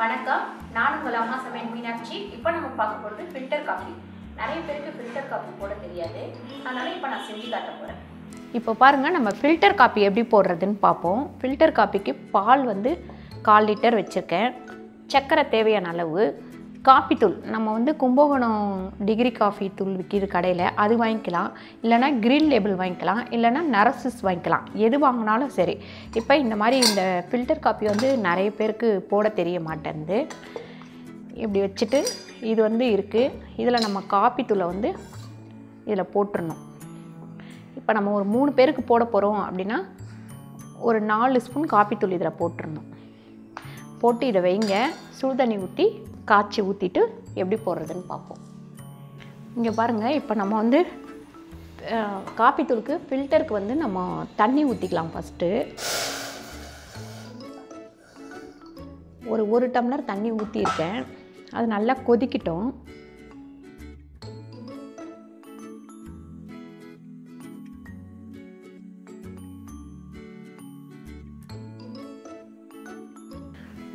வணக்கம், நான் உங்கள் அம்மா சமையல் மீனாட்சி. இப்போ நம்ம பார்க்க போகிறது ஃபில்டர் காஃபி. நிறைய பேருக்கு ஃபில்டர் காஃபி போட தெரியாது, அதனால் இப்போ நான் செஞ்சு காட்ட போகிறேன். இப்போ பாருங்கள், நம்ம ஃபில்டர் காஃபி எப்படி போடுறதுன்னு பார்ப்போம். ஃபில்டர் காஃபிக்கு பால் 1/4 லிட்டர் வச்சுருக்கேன், சர்க்கரை தேவையான அளவு, காஃபி தூள் நம்ம கும்பகோணம் டிகிரி காஃபி தூள் விற்கிது கடையில், அது வாங்கிக்கலாம். இல்லைனா க்ரீன் லேபிள் வாங்கிக்கலாம், இல்லைனா நரசிஸ் வாங்கிக்கலாம், எது வாங்கினாலும் சரி. இப்போ இந்த மாதிரி இந்த ஃபில்டர் காஃபி நிறைய பேருக்கு போட தெரிய மாட்டேங்குது. இப்படி வச்சுட்டு இது இருக்குது, இதில் நம்ம காஃபி தூளை இதில் போட்டுடணும். இப்போ நம்ம ஒரு 3 பேருக்கு போட போகிறோம் அப்படின்னா ஒரு 4 ஸ்பூன் காஃபி தூள் இதில் போட்டுடணும். போட்டு இதை வைங்க, சுடுதண்ணி ஊற்றி காய்ச்சி ஊற்றிட்டு எப்படி போடுறதுன்னு பார்ப்போம். இங்கே பாருங்கள், இப்போ நம்ம காஃபி தூளுக்கு ஃபில்டருக்கு நம்ம தண்ணி ஊற்றிக்கலாம். ஃபஸ்ட்டு ஒரு டம்ளர் தண்ணி ஊற்றியிருக்கேன், அது நல்லா கொதிக்கட்டும்.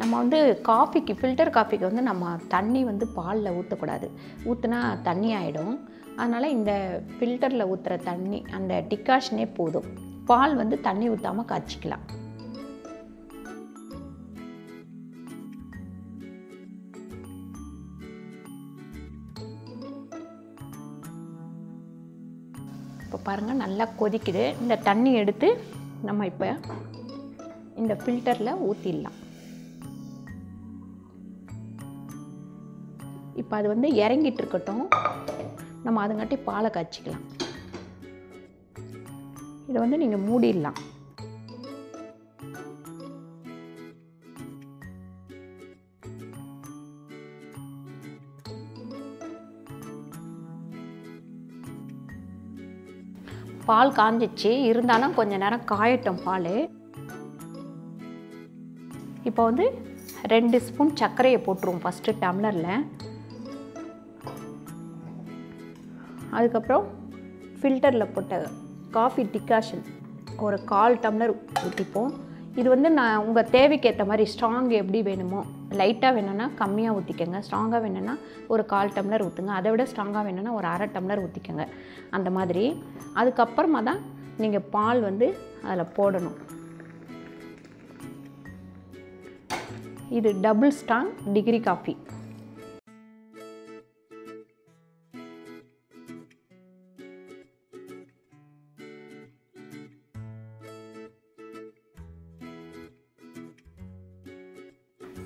நம்ம காஃபிக்கு ஃபில்டர் காஃபிக்கு நம்ம தண்ணி பாலில் ஊற்றக்கூடாது, ஊற்றுனா தண்ணி ஆகிடும். அதனால் இந்த ஃபில்டரில் ஊற்றுற தண்ணி அந்த டிகாஷனே போதும். பால் தண்ணி ஊற்றாமல் காய்ச்சிக்கலாம். இப்போ பாருங்கள், நல்லா கொதிக்குது. இந்த தண்ணி எடுத்து நம்ம இப்போ இந்த ஃபில்டரில் ஊற்றிடலாம். இப்போ அது இறங்கிட்டு இருக்கட்டும், நம்ம அதுங்காட்டி பாலை காய்ச்சிக்கலாம். இதை நீங்கள் மூடிடலாம். பால் காஞ்சிச்சு, இருந்தாலும் கொஞ்ச நேரம் காயட்டும் பால். இப்போ 2 ஸ்பூன் சர்க்கரையை போட்டுருவோம் ஃபஸ்ட்டு டம்ளரில். அதுக்கப்புறம் ஃபில்டரில் போட்ட காஃபி டிகாஷன் ஒரு 1/4 டம்ளர் ஊற்றிப்போம். இது நான் உங்கள் தேவைக்கு ஏற்ற மாதிரி ஸ்ட்ராங் எப்படி வேணுமோ, லைட்டாக வேணும்னா கம்மியாக ஊற்றிக்கங்க, ஸ்ட்ராங்காக வேணும்னா ஒரு 1/4 டம்ளர் ஊற்றுங்க, அதை விட ஸ்ட்ராங்காக வேணும்னா ஒரு 1/2 டம்ளர் ஊற்றிக்கங்க, அந்த மாதிரி. அதுக்கப்புறமா தான் நீங்கள் பால் அதில் போடணும். இது டபுள் ஸ்ட்ராங் டிகிரி காஃபி.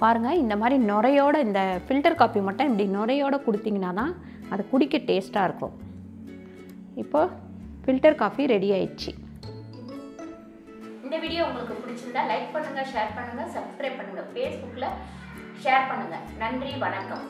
பாருங்கள், இந்த மாதிரி நுரையோட இந்த ஃபில்டர் காஃபி மட்டும் இப்படி நுரையோட கொடுத்தீங்கன்னா தான் அது குடிக்க டேஸ்ட்டாக இருக்கும். இப்போ ஃபில்டர் காஃபி ரெடி ஆயிடுச்சு. இந்த வீடியோ உங்களுக்கு பிடிச்சிருந்தா லைக் பண்ணுங்கள், ஷேர் பண்ணுங்கள், சப்ஸ்கிரைப் பண்ணுங்கள், ஃபேஸ்புக்கில் ஷேர் பண்ணுங்கள். நன்றி, வணக்கம்.